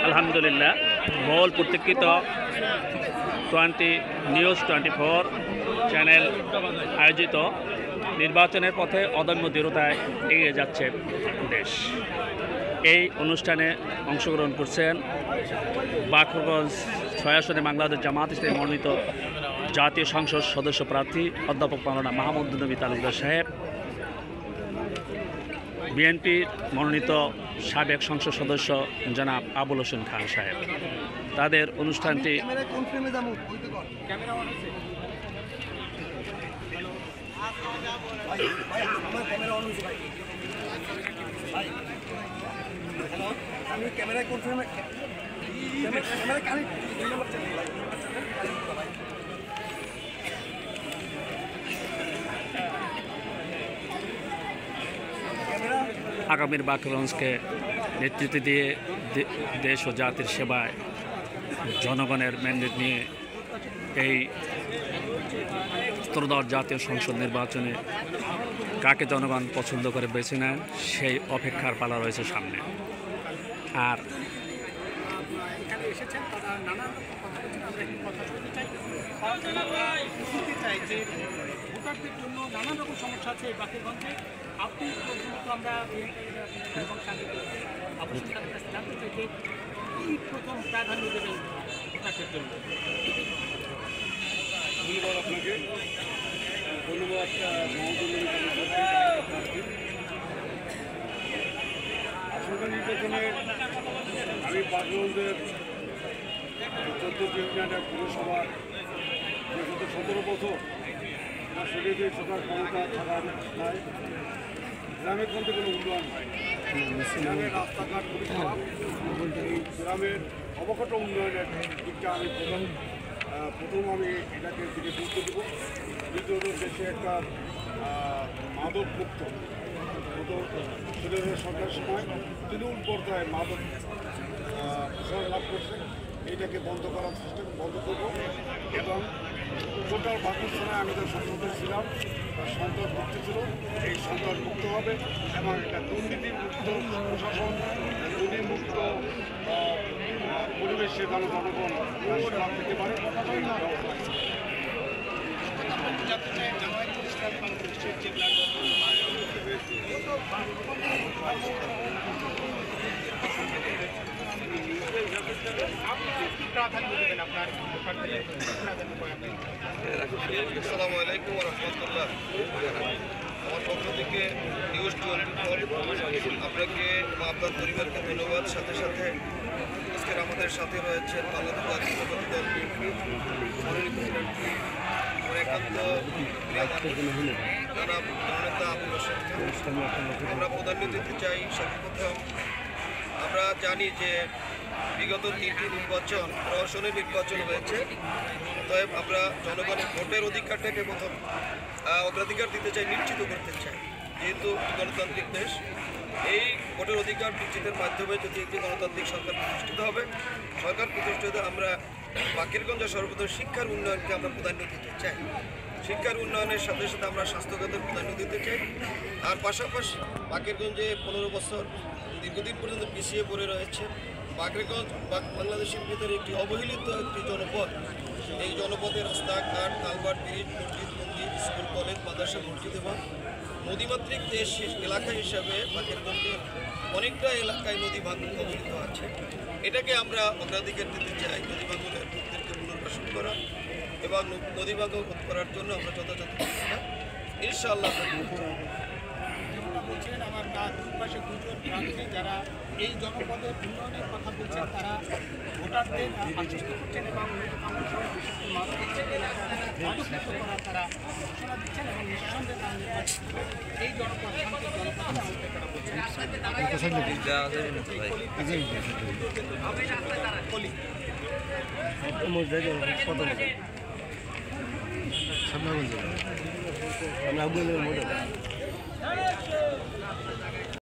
আলহামদুলিল্লাহ, বহুল প্রতীক্ষিত 20 নিউজ 24 চ্যানেল আয়োজিত নির্বাচনের পথে অদম্য দৃঢ়তায় এগিয়ে যাচ্ছে দেশ। এই অনুষ্ঠানে অংশগ্রহণ করছেন বাকরগঞ্জ 6 আসনে বাংলাদেশ জামাত ইসলামী মনোনীত জাতীয় সংসদ সদস্য প্রার্থী অধ্যাপক মাওলানা মাহমুদুন নবী তালুকদার সাহেব, বিএনপির মনোনীত সাবেক সংসদ সদস্য জনাব আবুল হোসেন খান সাহেব। তাদের অনুষ্ঠানটি আগামীর বাকরগঞ্জকে নেতৃত্ব দিয়ে দেশ ও জাতির সেবায় জনগণের ম্যান্ডেট নিয়ে এই ত্রয়োদশ জাতীয় সংসদ নির্বাচনে কাকে জনগণ পছন্দ করে বেছে নেন সেই অপেক্ষার পালা রয়েছে সামনে। আর ভোটারদের জন্য নানান রকম সমস্যা আছে বাকরগঞ্জে। আপনি আমরা জানতে চাই যে কী প্রথম প্রাধান্য দেবেন ভোটারদের জন্য? ধন্যবাদ আপনাকে, ধন্যবাদ আসন্ন নির্বাচনে আমি বাকরগঞ্জের 14 ইউনিয়নের পৌরসভার গত 17 বছর সেটি যে সরকার ক্ষমতা থাকার নাই, গ্রামের মধ্যে কোনো উন্নয়ন হয়, গ্রামের রাস্তাঘাট খুবই খারাপ। এই গ্রামের অবকাঠামো উন্নয়নের দিকটা আমি প্রথম আমি এটাকে দিকে গুরুত্ব দেব। দ্বিতীয়ত দেশে একটা মাদক মুক্ত সরকারের সময় তৃণমূল পর্যায়ে মাদক প্রসার লাভ করছে, এইটাকে বন্ধ করার চেষ্টা বন্ধ করব। এবং টোটাল বাকরগঞ্জে আমি যে সংসদে ছিলাম তার সন্ত্রাস মুক্ত ছিল, এই সন্ত্রাস মুক্ত হবে এবং একটা দুর্নীতিমুক্ত প্রশাসন, দুর্নীতিমুক্ত পরিবেশে যেন জনগণ লাভ পেতে পারে। আসসালামু আলাইকুম ওয়া রাহমাতুল্লাহ। আমার পক্ষ থেকে নিউজ 24 আপনাকে আপনার পরিবারকে ধন্যবাদ। সাথে সাথে আজকের আমাদের সাথে রয়েছেন বাংলাদেশ জাতীয়তাবাদী দল বিএনপি মনোনীত প্রার্থী একান্ত জনাব জননেতা আবুল হোসেন খান। আমরা প্রাধান্য দিতে চাই সর্বপ্রথম আমরা জানি যে বিগত 3টি নির্বাচন প্রশাসনের নির্বাচন হয়েছে, অতএব আমরা জনগণের ভোটের অধিকারটাকে প্রথম অগ্রাধিকার দিতে চাই, নিশ্চিত করতে চাই। যেহেতু গণতান্ত্রিক দেশ, এই ভোটের অধিকার নিশ্চিতের মাধ্যমে যদি একটি গণতান্ত্রিক সরকার প্রতিষ্ঠিত হবে, সরকার প্রতিষ্ঠিত আমরা বাকরগঞ্জের সর্বপ্রথম শিক্ষার উন্নয়নকে আমরা প্রাধান্য দিতে চাই। শিক্ষার উন্নয়নের সাথে সাথে আমরা স্বাস্থ্যখাতের প্রাধান্য দিতে চাই। আর পাশাপাশি বাকরগঞ্জে 15 বছর দীর্ঘদিন পর্যন্ত পিছিয়ে পড়ে রয়েছে। বাকরগঞ্জ বাংলাদেশের ভিতরে একটি অবহেলিত একটি জনপদ। এই জনপদের রাস্তাঘাট, কালভার্ট, ব্রিজ, মসজিদ, মন্দির, স্কুল, কলেজ, মাদ্রাসা, মসজিদ এবং নদীমাতৃক দেশ এলাকা হিসাবে বাকরগঞ্জের অনেকটা এলাকায় নদী ভাঙন অবহেলিত আছে। এটাকে আমরা অগ্রাধিকার দিতে চাই। নদী ভাঙনের লোকদেরকে পুনর্বাসন করা এবং নদী ভাঙন রোধ করার জন্য আমরা যথাযথ ইনশাআল্লাহ বলছিলেন। আমার তার দুপাশে দুজন প্রার্থী যারা এই জনপদের উন্নয়নের কথা বলছেন, তারা ভোটারদের আশ্বস্ত করছেন এবং মাদকমুক্ত করার তারা ঘোষণা দিচ্ছেন এবং নিঃসন্দেহে এই জনপদ শান্তির জনপদ তারা বলছেন। আমরা